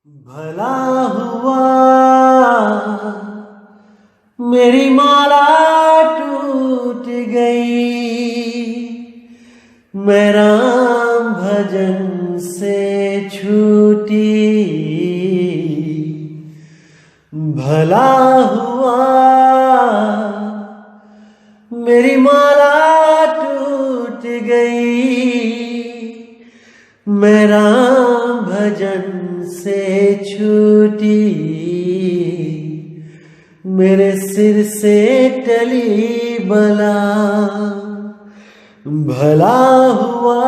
भला हुआ मेरी माला टूट गई, मैं राम भजन से छूटी। भला हुआ मेरी माला टूट गई, मैं राम भजन से छूटी। मेरे सिर से टली बला, भला हुआ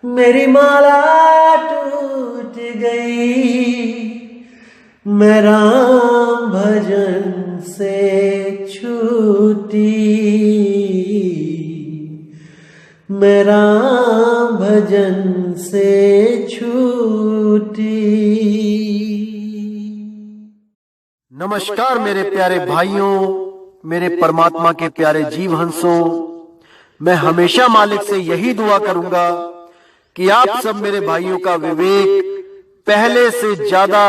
मेरी माला टूट गई, मैं राम भजन से छूटी। मैं राम भजन से छूटी। नमस्कार मेरे प्यारे भाइयों, मेरे परमात्मा के प्यारे जीव हंसों। मैं हमेशा मालिक से यही दुआ करूंगा कि आप सब मेरे भाइयों का विवेक पहले से ज्यादा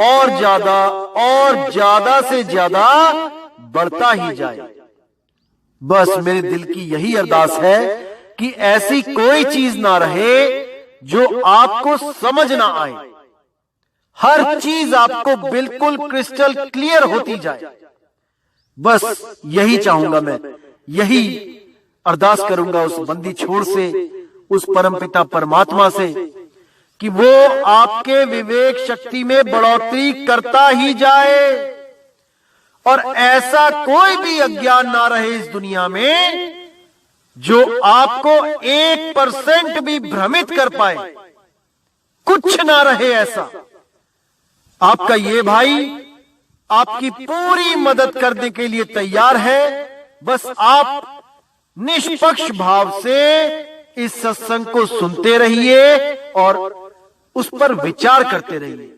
और ज्यादा और ज्यादा से ज्यादा बढ़ता ही जाए। बस मेरे दिल की यही अरदास है कि ऐसी कोई चीज ना रहे जो आपको समझ ना आए। हर चीज आपको बिल्कुल क्रिस्टल क्लियर होती जाए। बस यही चाहूंगा मैं, यही अरदास करूंगा उस बंदी छोड़ से, उस परमपिता परमात्मा से कि वो आपके विवेक शक्ति में बढ़ोतरी करता ही जाए और ऐसा कोई भी अज्ञान ना रहे इस दुनिया में जो आपको 1% भी भ्रमित कर पाए। कुछ ना रहे ऐसा। आपका ये भाई आपकी पूरी मदद करने के लिए तैयार है। बस आप निष्पक्ष भाव से इस सत्संग को सुनते रहिए और उस पर विचार करते रहिए।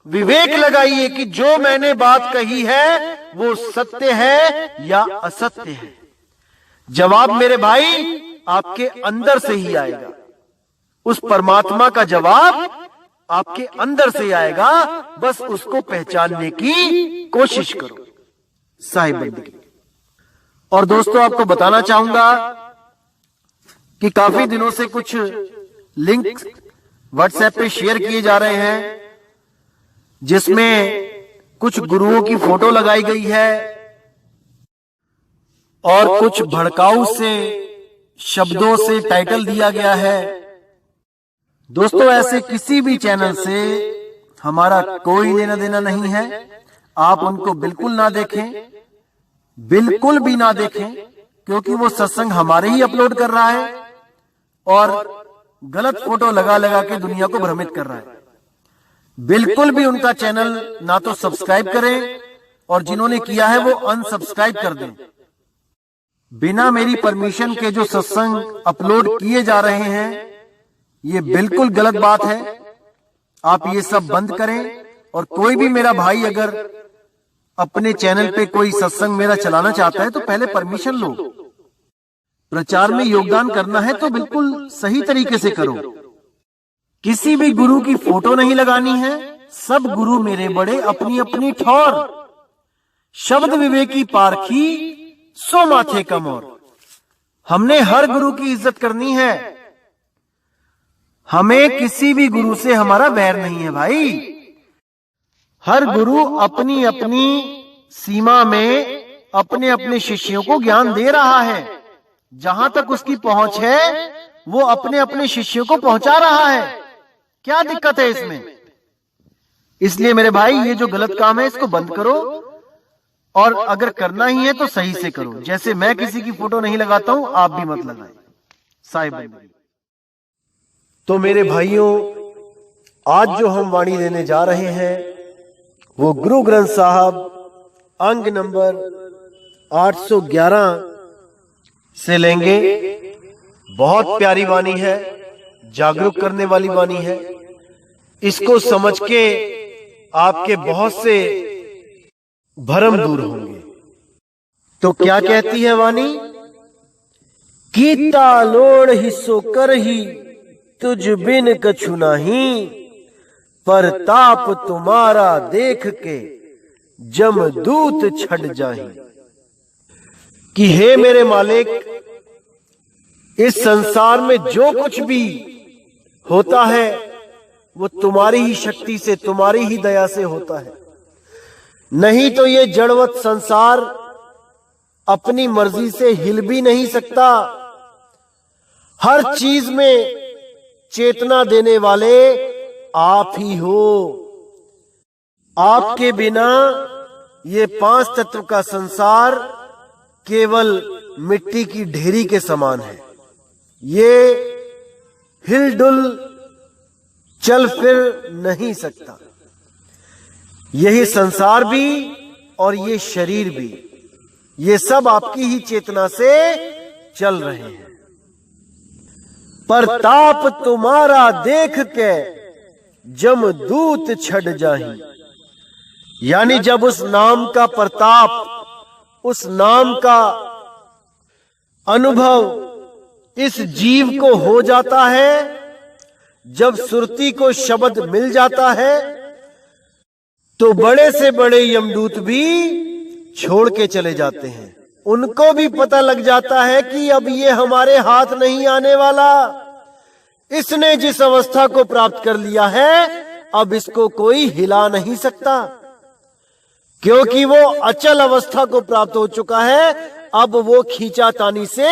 विवेक लगाइए कि जो मैंने बात कही है वो सत्य है या असत्य है। जवाब मेरे भाई आपके अंदर से ही आएगा। उस परमात्मा का जवाब आपके अंदर से आएगा। बस उसको पहचानने की कोशिश करो। साहिब बंदगी। और दोस्तों, आपको बताना चाहूंगा कि काफी दिनों से कुछ लिंक व्हाट्सएप पे शेयर किए जा रहे हैं जिसमें कुछ गुरुओं की फोटो लगाई गई है और कुछ भड़काऊ से शब्दों से टाइटल दिया गया है। दोस्तों, ऐसे किसी भी चैनल से हमारा कोई लेना देना नहीं है। आप उनको बिल्कुल ना देखें, बिल्कुल भी ना देखें, क्योंकि वो सत्संग हमारे ही अपलोड कर रहा है और गलत फोटो लगा लगा के दुनिया को भ्रमित कर रहा है। बिल्कुल भी उनका चैनल ना तो सब्सक्राइब करें और जिन्होंने किया है वो अनसब्सक्राइब कर दें। बिना मेरी परमिशन के जो सत्संग अपलोड किए जा रहे हैं ये बिल्कुल गलत बात है। आप ये सब बंद करें। और कोई भी मेरा भाई अगर अपने चैनल पे कोई सत्संग मेरा चलाना चाहता है तो पहले परमिशन लो। प्रचार में योगदान करना है तो बिल्कुल सही तरीके से करो। किसी भी गुरु की फोटो नहीं लगानी है। सब गुरु मेरे बड़े अपनी अपनी ठौर। शब्द विवेकी पारखी सो माथे कम और। हमने हर गुरु की इज्जत करनी है। हमें किसी भी गुरु से हमारा वैर नहीं है भाई। हर गुरु अपनी अपनी सीमा में अपने अपने शिष्यों को ज्ञान दे रहा है। जहां तक उसकी पहुंच है वो अपने अपने शिष्यों को पहुंचा रहा है। क्या दिक्कत है इसमें? इसलिए मेरे भाई ये जो गलत काम है इसको बंद करो और अगर करना ही है तो सही से करो। जैसे मैं किसी की फोटो नहीं लगाता हूं, आप भी मत लगाएं। साहिब। तो मेरे भाइयों, आज जो हम वाणी लेने जा रहे हैं वो गुरु ग्रंथ साहब अंग नंबर 811 से लेंगे। बहुत प्यारी वाणी है, जागरूक करने वाली वाणी है। इसको समझ के आपके बहुत से भ्रम दूर होंगे। तो क्या कहती है वाणी? कीता लोड़ ही सो कर ही तुझ बिन कछु नाही, परताप तुम्हारा देख के जमदूत छट जाहि। कि हे मेरे मालिक, इस संसार में जो कुछ भी होता है वो तुम्हारी ही शक्ति से, तुम्हारी ही दया से होता है। नहीं तो ये जड़वत संसार अपनी मर्जी से हिल भी नहीं सकता। हर चीज में चेतना देने वाले आप ही हो। आपके बिना ये 5 तत्व का संसार केवल मिट्टी की ढेरी के समान है। ये हिलडुल चल फिर नहीं सकता। यही संसार भी और ये शरीर भी, ये सब आपकी ही चेतना से चल रहे हैं। परताप तुम्हारा देख के जमदूत छट जाहि। यानी जब उस नाम का प्रताप, उस नाम का अनुभव इस जीव को हो जाता है, जब सुरती को शब्द मिल जाता है, तो बड़े से बड़े यमदूत भी छोड़ के चले जाते हैं। उनको भी पता लग जाता है कि अब ये हमारे हाथ नहीं आने वाला। इसने जिस अवस्था को प्राप्त कर लिया है, अब इसको कोई हिला नहीं सकता, क्योंकि वो अचल अवस्था को प्राप्त हो चुका है। अब वो खींचातानी से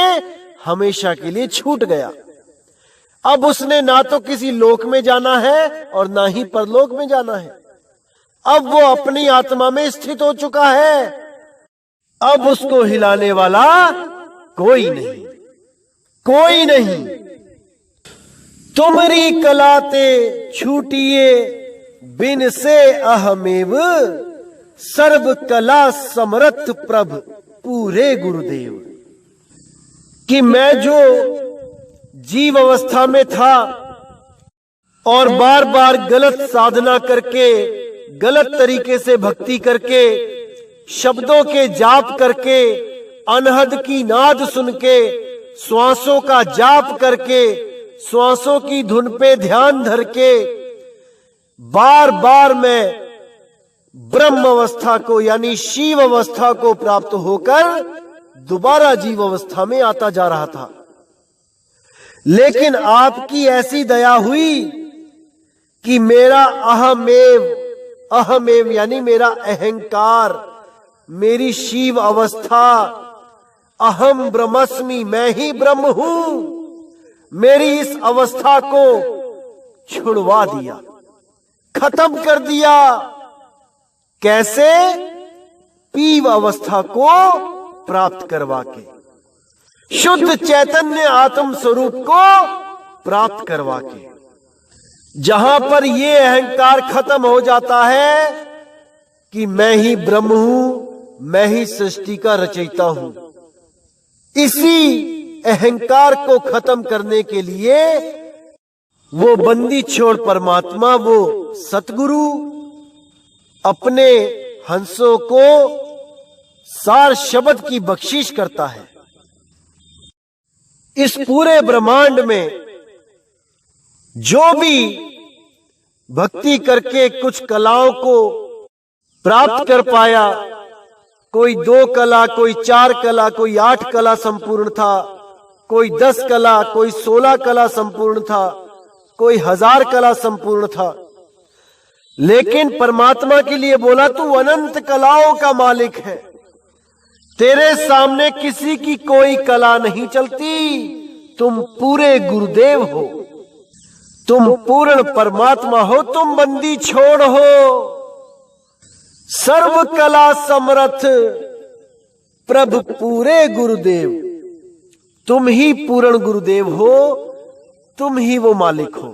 हमेशा के लिए छूट गया। अब उसने ना तो किसी लोक में जाना है और ना ही परलोक में जाना है। अब वो अपनी आत्मा में स्थित हो चुका है। अब उसको हिलाने वाला कोई नहीं, कोई नहीं। तुमरी कलाते छूटिए बिन से अहमेव, सर्व कला समर्थ प्रभ पूरे गुरुदेव। कि मैं जो जीव अवस्था में था और बार बार गलत साधना करके, गलत तरीके से भक्ति करके, शब्दों के जाप करके, अनहद की नाद सुन के, श्वासों का जाप करके, श्वासों की धुन पे ध्यान धर के बार बार मैं ब्रह्म अवस्था को यानी शिव अवस्था को प्राप्त होकर दोबारा जीव अवस्था में आता जा रहा था। लेकिन आपकी ऐसी दया हुई कि मेरा अहमेव यानी मेरा अहंकार, मेरी शिव अवस्था, अहम ब्रह्मस्मि, मैं ही ब्रह्म हूं, मेरी इस अवस्था को छुड़वा दिया, खत्म कर दिया। कैसे? पीव अवस्था को प्राप्त करवा के, शुद्ध चैतन्य आत्म स्वरूप को प्राप्त करवा के। जहां पर ये अहंकार खत्म हो जाता है कि मैं ही ब्रह्म हूं, मैं ही सृष्टि का रचयिता हूं, इसी अहंकार को खत्म करने के लिए वो बंदी छोड़ परमात्मा, वो सतगुरु अपने हंसों को सार शब्द की बख्शिश करता है। इस पूरे ब्रह्मांड में जो भी भक्ति करके कुछ कलाओं को प्राप्त कर पाया, कोई 2 कला, कोई 4 कला, कोई 8 कला संपूर्ण था, कोई 10 कला, कोई 16 कला संपूर्ण था, कोई 1000 कला संपूर्ण था। लेकिन परमात्मा के लिए बोला तू अनंत कलाओं का मालिक है, तेरे सामने किसी की कोई कला नहीं चलती, तुम पूरे गुरुदेव हो, तुम पूर्ण परमात्मा हो, तुम बंदी छोड़ हो, सर्व कला समर्थ प्रभु पूरे गुरुदेव। तुम ही पूर्ण गुरुदेव हो, तुम ही वो मालिक हो।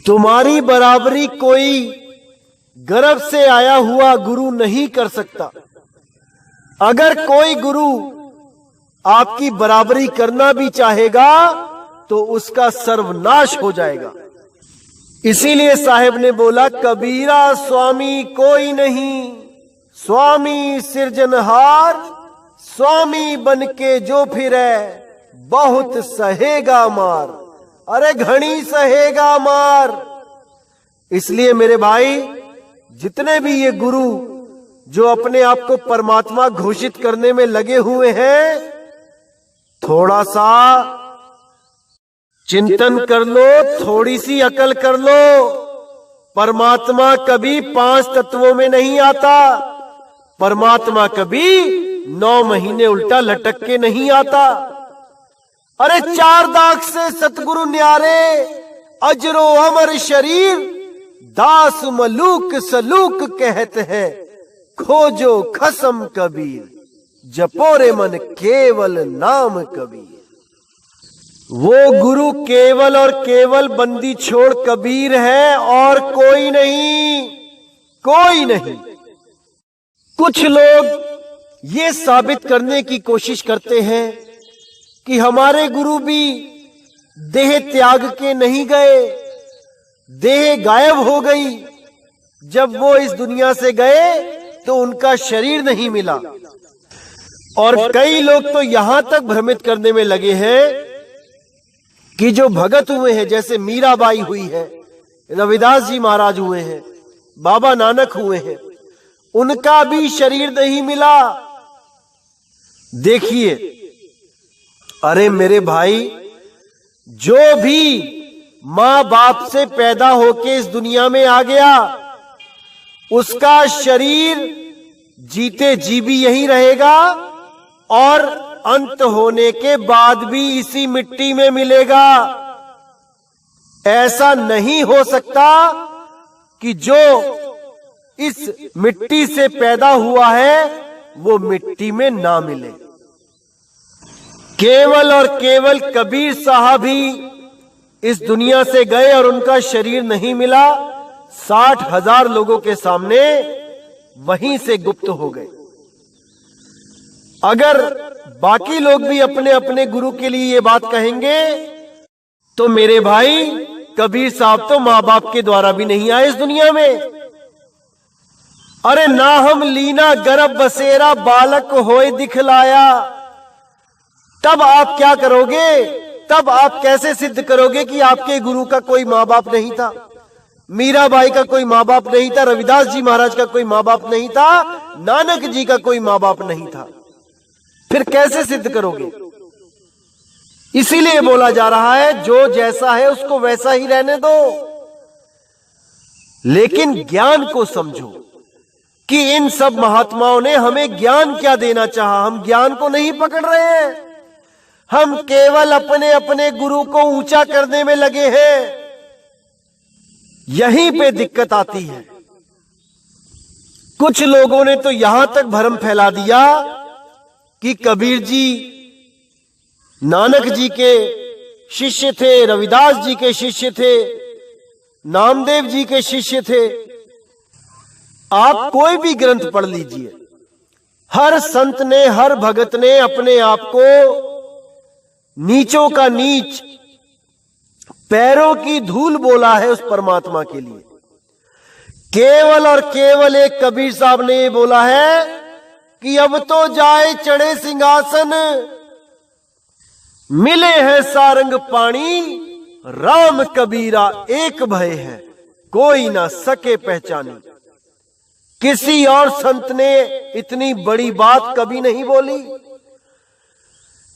तुम्हारी बराबरी कोई गर्भ से आया हुआ गुरु नहीं कर सकता। अगर कोई गुरु आपकी बराबरी करना भी चाहेगा तो उसका सर्वनाश हो जाएगा। इसीलिए साहेब ने बोला, कबीरा स्वामी कोई नहीं, स्वामी सिरजनहार, स्वामी बनके जो फिरे बहुत सहेगा मार। अरे घणी सहेगा मार, इसलिए मेरे भाई, जितने भी ये गुरु जो अपने आप को परमात्मा घोषित करने में लगे हुए हैं, थोड़ा सा चिंतन कर लो, थोड़ी सी अकल कर लो। परमात्मा कभी 5 तत्वों में नहीं आता। परमात्मा कभी 9 महीने उल्टा लटक के नहीं आता। अरे 4 दाग से सतगुरु न्यारे, अजरो अमर शरीर, दास मलूक सलूक कहते हैं, खोजो खसम कबीर, जपोरे मन केवल नाम कबीर। वो गुरु केवल और केवल बंदी छोड़ कबीर है, और कोई नहीं, कोई नहीं। कुछ लोग ये साबित करने की कोशिश करते हैं कि हमारे गुरु भी देह त्याग के नहीं गए, देह गायब हो गई। जब वो इस दुनिया से गए तो उनका शरीर नहीं मिला। और कई लोग तो यहां तक भ्रमित करने में लगे हैं कि जो भगत हुए हैं, जैसे मीराबाई हुई है, रविदास जी महाराज हुए हैं, बाबा नानक हुए हैं, उनका भी शरीर नहीं मिला। देखिए, अरे मेरे भाई, जो भी मां बाप से पैदा होके इस दुनिया में आ गया, उसका शरीर जीते जी भी यही रहेगा, और अंत होने के बाद भी इसी मिट्टी में मिलेगा। ऐसा नहीं हो सकता कि जो इस मिट्टी से पैदा हुआ है वो मिट्टी में ना मिले। केवल और केवल कबीर साहब ही इस दुनिया से गए और उनका शरीर नहीं मिला। 60,000 लोगों के सामने वहीं से गुप्त हो गए। अगर बाकी लोग भी अपने अपने गुरु के लिए ये बात कहेंगे तो मेरे भाई, कबीर साहब तो मां बाप के द्वारा भी नहीं आए इस दुनिया में। अरे ना हम लीना गर्भ बसेरा बालक होए दिखलाया। तब आप क्या करोगे? तब आप कैसे सिद्ध करोगे कि आपके गुरु का कोई मां बाप नहीं था? मीराबाई का कोई मां बाप नहीं था, रविदास जी महाराज का कोई मां बाप नहीं था, नानक जी का कोई मां बाप नहीं था। फिर कैसे सिद्ध करोगे? इसीलिए बोला जा रहा है, जो जैसा है उसको वैसा ही रहने दो, लेकिन ज्ञान को समझो कि इन सब महात्माओं ने हमें ज्ञान क्या देना चाहा। हम ज्ञान को नहीं पकड़ रहे हैं, हम केवल अपने अपने गुरु को ऊंचा करने में लगे हैं। यहीं पे दिक्कत आती है। कुछ लोगों ने तो यहां तक भ्रम फैला दिया कि कबीर जी नानक जी के शिष्य थे, रविदास जी के शिष्य थे, नामदेव जी के शिष्य थे। आप कोई भी ग्रंथ पढ़ लीजिए, हर संत ने, हर भगत ने अपने आप को नीचों का नीच, पैरों की धूल बोला है उस परमात्मा के लिए। केवल और केवल एक कबीर साहब ने ये बोला है कि अब तो जाए चढ़े सिंहासन, मिले हैं सारंग पानी, राम कबीरा एक भय है, कोई ना सके पहचानी। किसी और संत ने इतनी बड़ी बात कभी नहीं बोली।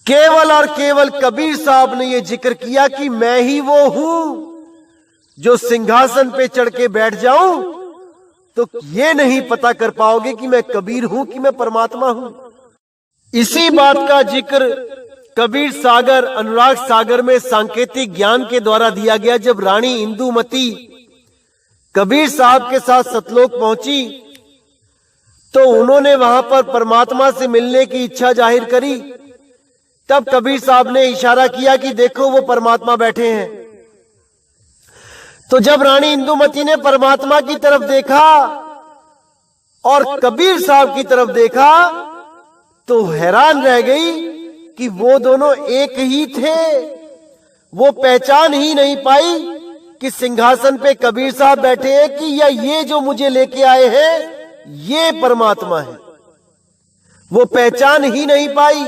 केवल और केवल कबीर साहब ने यह जिक्र किया कि मैं ही वो हूं जो सिंहासन पे चढ़ के बैठ जाऊं तो ये नहीं पता कर पाओगे कि मैं कबीर हूं कि मैं परमात्मा हूं। इसी बात का जिक्र कबीर सागर, अनुराग सागर में सांकेतिक ज्ञान के द्वारा दिया गया। जब रानी इंदुमती कबीर साहब के साथ सतलोक पहुंची तो उन्होंने वहां पर परमात्मा से मिलने की इच्छा जाहिर करी। तब कबीर साहब ने इशारा किया कि देखो वो परमात्मा बैठे हैं। तो जब रानी इंदुमती ने परमात्मा की तरफ देखा और कबीर साहब की तरफ देखा तो हैरान रह गई कि वो दोनों एक ही थे। वो पहचान ही नहीं पाई कि सिंहासन पे कबीर साहब बैठे हैं कि या ये जो मुझे लेके आए हैं ये परमात्मा है। वो पहचान ही नहीं पाई।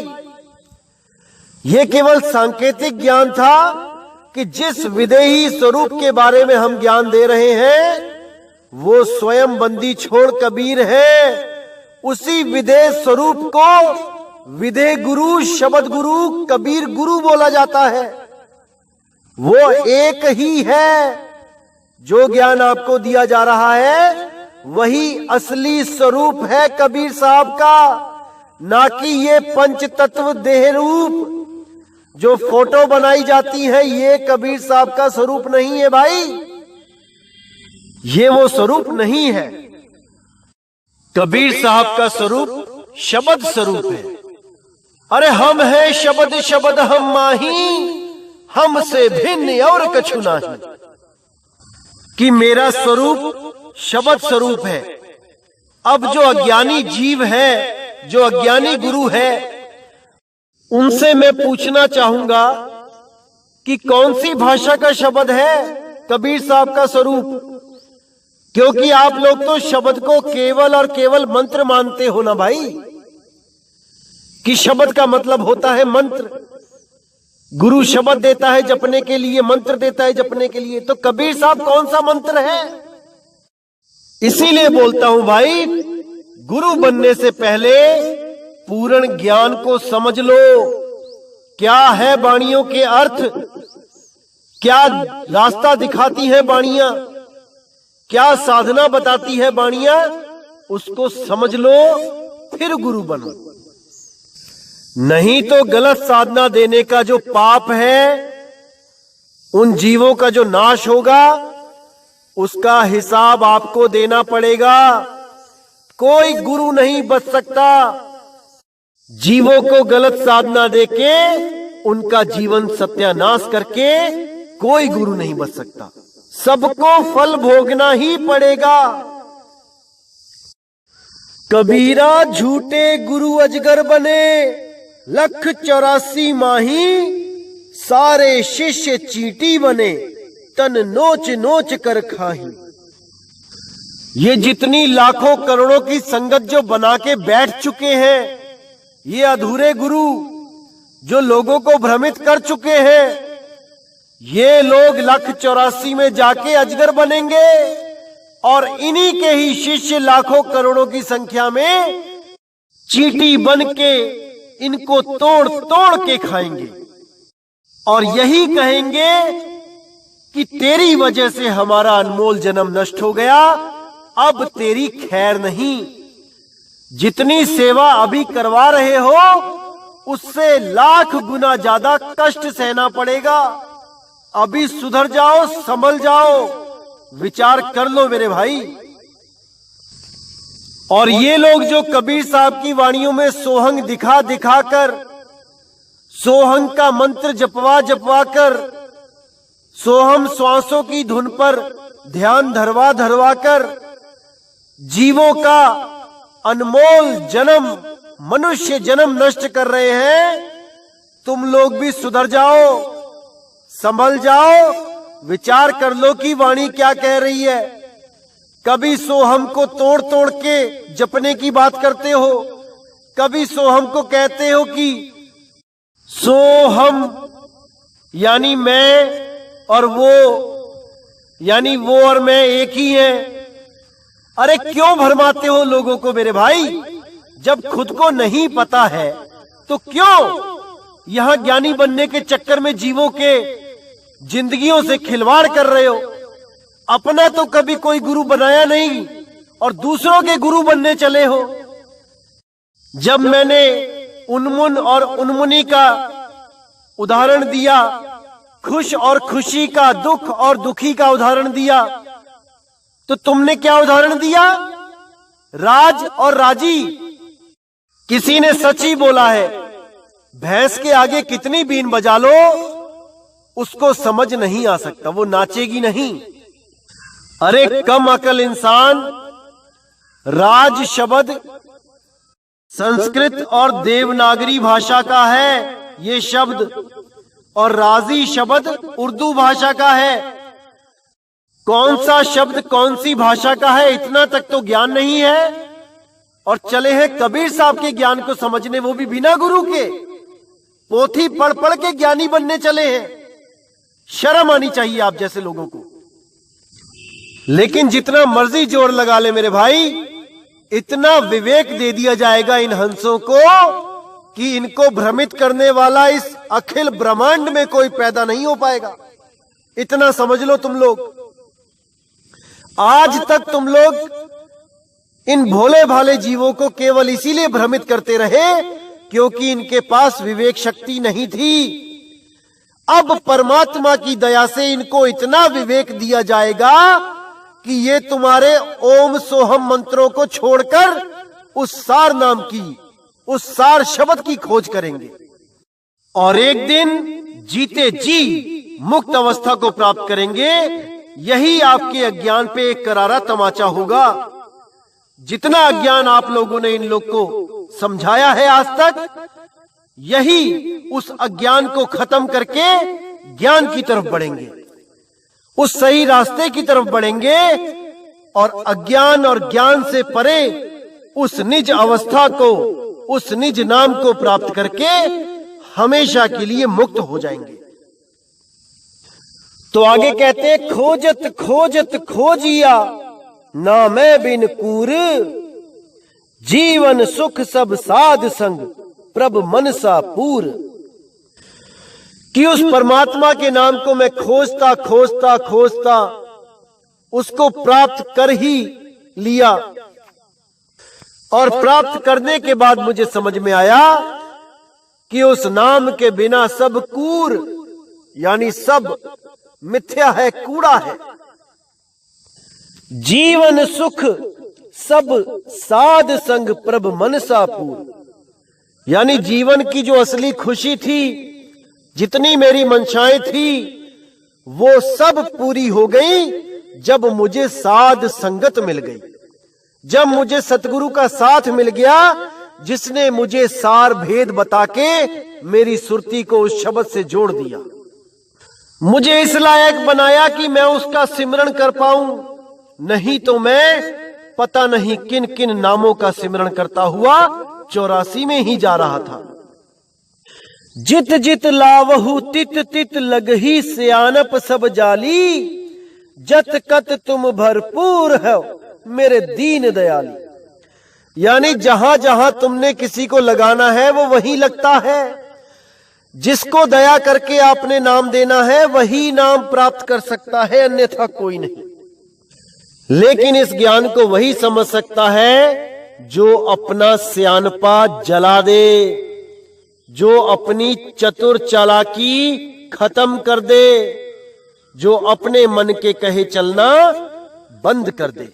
ये केवल सांकेतिक ज्ञान था कि जिस विदेही स्वरूप के बारे में हम ज्ञान दे रहे हैं वो स्वयं बंदी छोड़ कबीर है। उसी विदेह स्वरूप को विदेह गुरु, शब्द गुरु, कबीर गुरु बोला जाता है। वो एक ही है। जो ज्ञान आपको दिया जा रहा है वही असली स्वरूप है कबीर साहब का, ना कि ये पंच तत्व देह रूप जो फोटो बनाई जाती है। ये कबीर साहब का स्वरूप नहीं है भाई, ये वो स्वरूप नहीं है। कबीर साहब का स्वरूप शब्द स्वरूप है। अरे हम है शब्द, शब्द हम माही, हमसे भिन्न और कछु नहीं। कि मेरा स्वरूप शब्द स्वरूप है। अब जो अज्ञानी जीव है, जो अज्ञानी गुरु है, उनसे मैं पूछना चाहूंगा कि कौन सी भाषा का शब्द है कबीर साहब का स्वरूप। क्योंकि आप लोग तो शब्द को केवल और केवल मंत्र मानते हो ना भाई, कि शब्द का मतलब होता है मंत्र। गुरु शब्द देता है जपने के लिए, मंत्र देता है जपने के लिए। तो कबीर साहब कौन सा मंत्र है? इसीलिए बोलता हूं भाई, गुरु बनने से पहले पूर्ण ज्ञान को समझ लो। क्या है वाणियों के अर्थ, क्या रास्ता दिखाती है वाणियां, क्या साधना बताती है वाणियां, उसको समझ लो फिर गुरु बनो। नहीं तो गलत साधना देने का जो पाप है, उन जीवों का जो नाश होगा, उसका हिसाब आपको देना पड़ेगा। कोई गुरु नहीं बच सकता। जीवों को गलत साधना देके उनका जीवन सत्यानाश करके कोई गुरु नहीं बच सकता। सबको फल भोगना ही पड़ेगा। कबीरा झूठे गुरु अजगर बने, 184 माही, सारे शिष्य चींटी बने, तन नोच नोच कर खाही। ये जितनी लाखों करोड़ों की संगत जो बना के बैठ चुके हैं, ये अधूरे गुरु जो लोगों को भ्रमित कर चुके हैं, ये लोग 184 में जाके अजगर बनेंगे और इन्हीं के ही शिष्य लाखों करोड़ों की संख्या में चींटी बन के इनको तोड़ तोड़ के खाएंगे और यही कहेंगे कि तेरी वजह से हमारा अनमोल जन्म नष्ट हो गया, अब तेरी खैर नहीं। जितनी सेवा अभी करवा रहे हो उससे लाख गुना ज्यादा कष्ट सहना पड़ेगा। अभी सुधर जाओ, संभल जाओ, विचार कर लो मेरे भाई। और ये लोग जो कबीर साहब की वाणियों में सोहंग दिखा दिखा कर, सोहंग का मंत्र जपवा जपवा कर, सोहम श्वासों की धुन पर ध्यान धरवा धरवा कर जीवों का अनमोल जन्म, मनुष्य जन्म नष्ट कर रहे हैं, तुम लोग भी सुधर जाओ, संभल जाओ, विचार कर लो कि वाणी क्या कह रही है। कभी सोहम को तोड़ तोड़ के जपने की बात करते हो, कभी सोहम को कहते हो कि सोहम यानी मैं और वो यानी वो और मैं एक ही हैं। अरे क्यों भरमाते हो लोगों को मेरे भाई? जब खुद को नहीं पता है तो क्यों यहां ज्ञानी बनने के चक्कर में जीवों के जिंदगियों से खिलवाड़ कर रहे हो? अपना तो कभी कोई गुरु बनाया नहीं और दूसरों के गुरु बनने चले हो। जब मैंने उन्मुन और उन्मुनी का उदाहरण दिया, खुश और खुशी का, दुख और दुखी का उदाहरण दिया, तो तुमने क्या उदाहरण दिया? राज और राजी। किसी ने सच ही बोला है, भैंस के आगे कितनी बीन बजा लो उसको समझ नहीं आ सकता, वो नाचेगी नहीं। अरे कम अकल इंसान, राज शब्द संस्कृत और देवनागरी भाषा का है ये शब्द, और राजी शब्द उर्दू भाषा का है। कौन सा शब्द कौन सी भाषा का है इतना तक तो ज्ञान नहीं है, और चले हैं कबीर साहब के ज्ञान को समझने, वो भी बिना गुरु के। पोथी पढ़ पढ़ के ज्ञानी बनने चले हैं। शर्म आनी चाहिए आप जैसे लोगों को। लेकिन जितना मर्जी जोर लगा ले मेरे भाई, इतना विवेक दे दिया जाएगा इन हंसों को कि इनको भ्रमित करने वाला इस अखिल ब्रह्मांड में कोई पैदा नहीं हो पाएगा। इतना समझ लो तुम लोग। आज तक तुम लोग इन भोले भाले जीवों को केवल इसीलिए भ्रमित करते रहे क्योंकि इनके पास विवेक शक्ति नहीं थी। अब परमात्मा की दया से इनको इतना विवेक दिया जाएगा कि ये तुम्हारे ओम सोहम मंत्रों को छोड़कर उस सार नाम की, उस सार शब्द की खोज करेंगे और एक दिन जीते जी मुक्त अवस्था को प्राप्त करेंगे। यही आपके अज्ञान पे एक करारा तमाचा होगा। जितना अज्ञान आप लोगों ने इन लोग को समझाया है आज तक, यही उस अज्ञान को खत्म करके ज्ञान की तरफ बढ़ेंगे, उस सही रास्ते की तरफ बढ़ेंगे और अज्ञान और ज्ञान से परे उस निज अवस्था को, उस निज नाम को प्राप्त करके हमेशा के लिए मुक्त हो जाएंगे। तो आगे कहते हैं, खोजत खोजत खोजिया ना मैं बिन कूर, जीवन सुख सब साध संग प्रभ मनसा पूर। कि उस परमात्मा के नाम को मैं खोजता खोजता खोजता उसको प्राप्त कर ही लिया और प्राप्त करने के बाद मुझे समझ में आया कि उस नाम के बिना सब कूर, यानी सब मिथ्या है, कूड़ा है। जीवन सुख सब साध संग प्रभ मनसा पूर, यानी जीवन की जो असली खुशी थी, जितनी मेरी मंशाएं थी, वो सब पूरी हो गई जब मुझे साध संगत मिल गई, जब मुझे सतगुरु का साथ मिल गया जिसने मुझे सार भेद बता के मेरी सुरती को उस शब्द से जोड़ दिया, मुझे इस लायक बनाया कि मैं उसका सिमरण कर पाऊं। नहीं तो मैं पता नहीं किन किन नामों का सिमरण करता हुआ 84 में ही जा रहा था। जित जित लावहु तित तित लगही सियानप सब जाली, जत कत तुम भरपूर है मेरे दीन दयाली। यानी जहां जहां तुमने किसी को लगाना है वो वहीं लगता है। जिसको दया करके आपने नाम देना है वही नाम प्राप्त कर सकता है, अन्यथा कोई नहीं। लेकिन इस ज्ञान को वही समझ सकता है जो अपना सियानपा जला दे, जो अपनी चतुर चालाकी खत्म कर दे, जो अपने मन के कहे चलना बंद कर दे।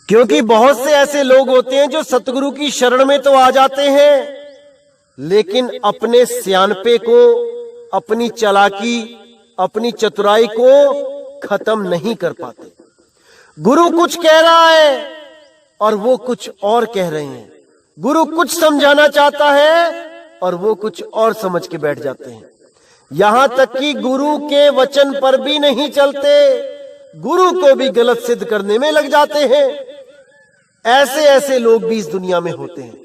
क्योंकि बहुत से ऐसे लोग होते हैं जो सतगुरु की शरण में तो आ जाते हैं, लेकिन अपने सियानपे को, अपनी चालाकी, अपनी चतुराई को खत्म नहीं कर पाते। गुरु कुछ कह रहा है और वो कुछ और कह रहे हैं। गुरु कुछ समझाना चाहता है और वो कुछ और समझ के बैठ जाते हैं। यहां तक कि गुरु के वचन पर भी नहीं चलते, गुरु को भी गलत सिद्ध करने में लग जाते हैं। ऐसे ऐसे लोग भी इस दुनिया में होते हैं।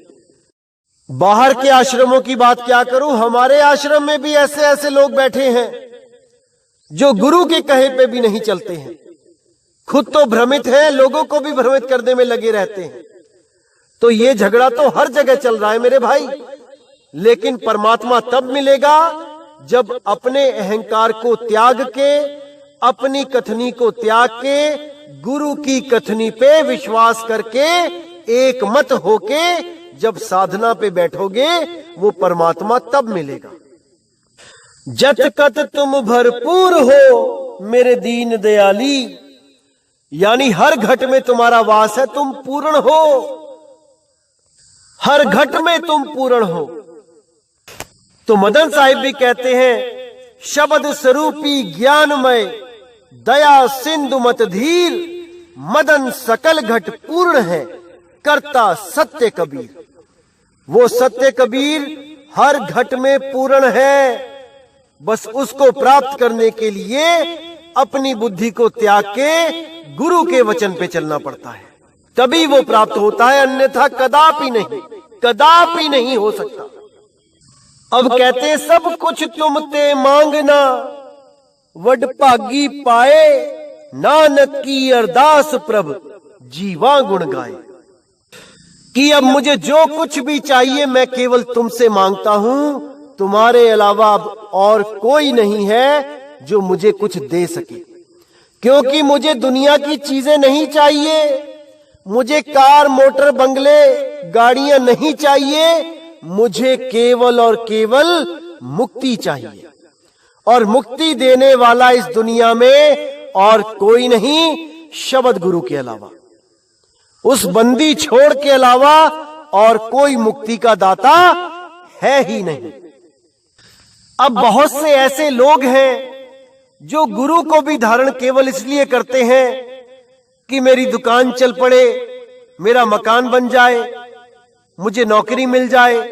बाहर के आश्रमों की बात क्या करूं, हमारे आश्रम में भी ऐसे ऐसे लोग बैठे हैं जो गुरु के कहे पे भी नहीं चलते हैं। खुद तो भ्रमित है, लोगों को भी भ्रमित करने में लगे रहते हैं। तो ये झगड़ा तो हर जगह चल रहा है मेरे भाई। लेकिन परमात्मा तब मिलेगा जब अपने अहंकार को त्याग के, अपनी कथनी को त्याग के, गुरु की कथनी पे विश्वास करके एक मत होके जब साधना पे बैठोगे, वो परमात्मा तब मिलेगा। जत कत तुम भरपूर हो मेरे दीन दयाली, यानी हर घट में तुम्हारा वास है, तुम पूर्ण हो, हर घट में तुम पूर्ण हो। तो मदन साहिब भी कहते हैं, शब्द स्वरूपी ज्ञानमय दया सिंधु मत धीर, मदन सकल घट पूर्ण है करता सत्य कबीर। वो सत्य कबीर हर घट में पूर्ण है, बस उसको प्राप्त करने के लिए अपनी बुद्धि को त्याग के गुरु के वचन पे चलना पड़ता है, तभी वो प्राप्त होता है, अन्यथा कदापि नहीं, कदापि नहीं हो सकता। अब कहते हैं, सब कुछ तुम ते मांगना वडभागी पाए, नानक की अरदास प्रभ जीवा गुण गाए। कि अब मुझे जो कुछ भी चाहिए मैं केवल तुमसे मांगता हूं, तुम्हारे अलावा अब और कोई नहीं है जो मुझे कुछ दे सके। क्योंकि मुझे दुनिया की चीजें नहीं चाहिए, मुझे कार मोटर बंगले गाड़ियां नहीं चाहिए, मुझे केवल और केवल मुक्ति चाहिए। और मुक्ति देने वाला इस दुनिया में और कोई नहीं शब्द गुरु के अलावा। उस बंदी छोड़ के अलावा और कोई मुक्ति का दाता है ही नहीं। अब बहुत से ऐसे लोग हैं जो गुरु को भी धारण केवल इसलिए करते हैं कि मेरी दुकान चल पड़े, मेरा मकान बन जाए, मुझे नौकरी मिल जाए,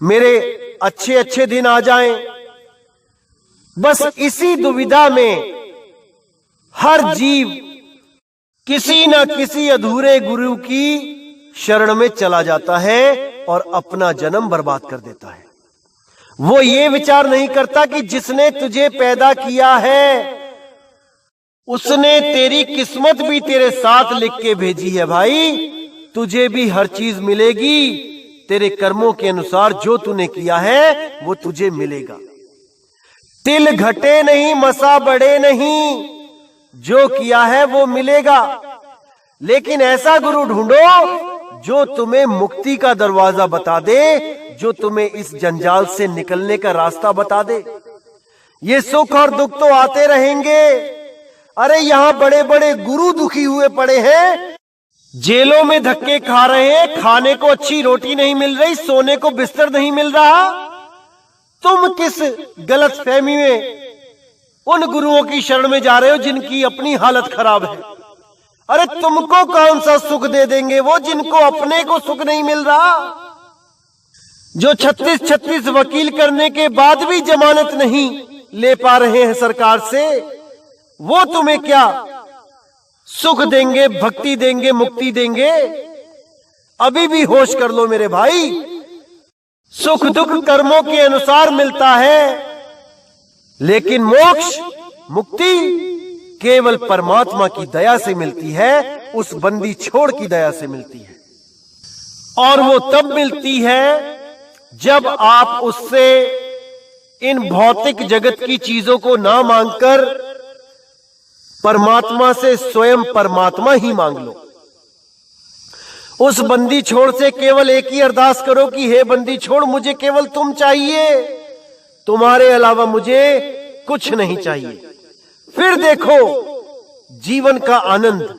मेरे अच्छे अच्छे दिन आ जाएं। बस इसी दुविधा में हर जीव किसी न किसी अधूरे गुरु की शरण में चला जाता है और अपना जन्म बर्बाद कर देता है। वो ये विचार नहीं करता कि जिसने तुझे पैदा किया है उसने तेरी किस्मत भी तेरे साथ लिख के भेजी है। भाई, तुझे भी हर चीज मिलेगी, तेरे कर्मों के अनुसार जो तूने किया है वो तुझे मिलेगा। तिल घटे नहीं मसा बढ़े नहीं, जो किया है वो मिलेगा। लेकिन ऐसा गुरु ढूंढो जो तुम्हें मुक्ति का दरवाजा बता दे, जो तुम्हें इस जंजाल से निकलने का रास्ता बता दे। ये सुख और दुख तो आते रहेंगे। अरे यहां बड़े बड़े गुरु दुखी हुए पड़े हैं, जेलों में धक्के खा रहे हैं, खाने को अच्छी रोटी नहीं मिल रही, सोने को बिस्तर नहीं मिल रहा। तुम किस गलतफहमी में उन गुरुओं की शरण में जा रहे हो जिनकी अपनी हालत खराब है। अरे तुमको कौन सा सुख दे देंगे वो, जिनको अपने को सुख नहीं मिल रहा। जो 36 वकील करने के बाद भी जमानत नहीं ले पा रहे हैं सरकार से, वो तुम्हें क्या सुख देंगे, भक्ति देंगे, मुक्ति देंगे? अभी भी होश कर लो मेरे भाई। सुख दुख कर्मों के अनुसार मिलता है, लेकिन मोक्ष मुक्ति केवल परमात्मा की दया से मिलती है, उस बंदी छोड़ की दया से मिलती है। और वो तब मिलती है जब आप उससे इन भौतिक जगत की चीजों को ना मांगकर परमात्मा से स्वयं परमात्मा ही मांग लो। उस बंदी छोड़ से केवल एक ही अरदास करो कि हे बंदी छोड़, मुझे केवल तुम चाहिए, तुम्हारे अलावा मुझे कुछ नहीं चाहिए। फिर देखो जीवन का आनंद,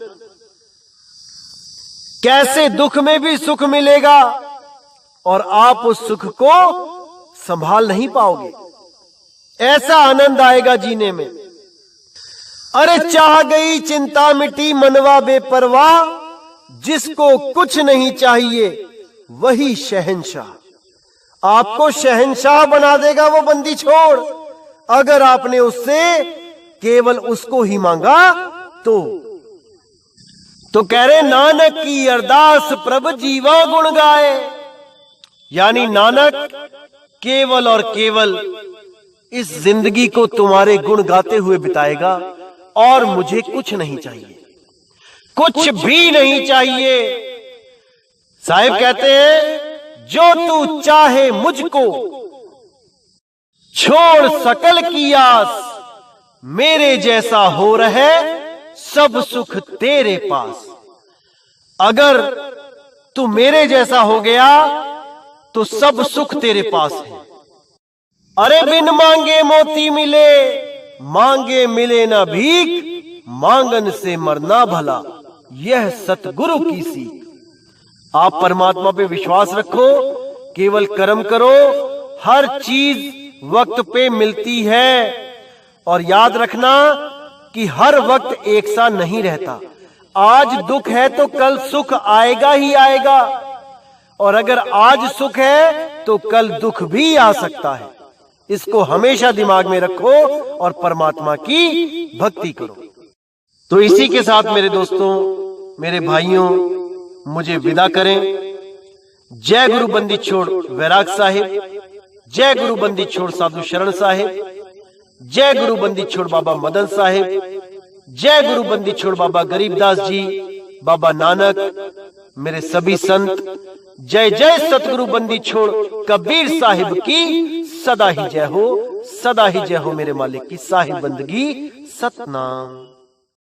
कैसे दुख में भी सुख मिलेगा और आप उस सुख को संभाल नहीं पाओगे। ऐसा आनंद आएगा जीने में। अरे चाह गई चिंता मिटी मनवा बेपरवाह, जिसको कुछ नहीं चाहिए वही शहंशाह। आपको शहंशाह बना देगा वो बंदी छोड़, अगर आपने उससे केवल उसको ही मांगा तो कह रहे नानक की अरदास प्रभ जीवा गुण गाए। यानी नानक केवल और केवल इस जिंदगी को तुम्हारे गुण गाते हुए बिताएगा और मुझे कुछ नहीं चाहिए, कुछ भी नहीं चाहिए। साहिब कहते हैं जो तू चाहे मुझको, छोड़ सकल की आस, मेरे जैसा हो रहे सब सुख तेरे पास। अगर तू मेरे जैसा हो गया तो सब सुख तेरे पास है। अरे बिन मांगे मोती मिले, मांगे मिले ना भीख, मांगन से मरना भला, यह सतगुरु की सीख। आप परमात्मा पे विश्वास रखो, केवल कर्म करो, हर चीज वक्त पे मिलती है। और याद रखना कि हर वक्त एक सा नहीं रहता। आज दुख है तो कल सुख आएगा ही आएगा, और अगर आज सुख है तो कल दुख भी आ सकता है। इसको हमेशा दिमाग में रखो और परमात्मा की भक्ति करो। तो इसी के साथ मेरे दोस्तों, मेरे भाइयों, मुझे विदा करें। जय गुरु बंदी छोड़ वैराग साहिब, जय गुरु बंदी छोड़ साधु शरण साहिब, जय गुरु बंदी छोड़ बाबा मदन साहिब, जय गुरु बंदी छोड़ बाबा गरीबदास जी, बाबा नानक, मेरे सभी संत। जय जय सतगुरु बंदी छोड़ कबीर साहिब की सदा ही जय हो, सदा ही जय हो मेरे मालिक की साहिब बंदगी। सतनाम।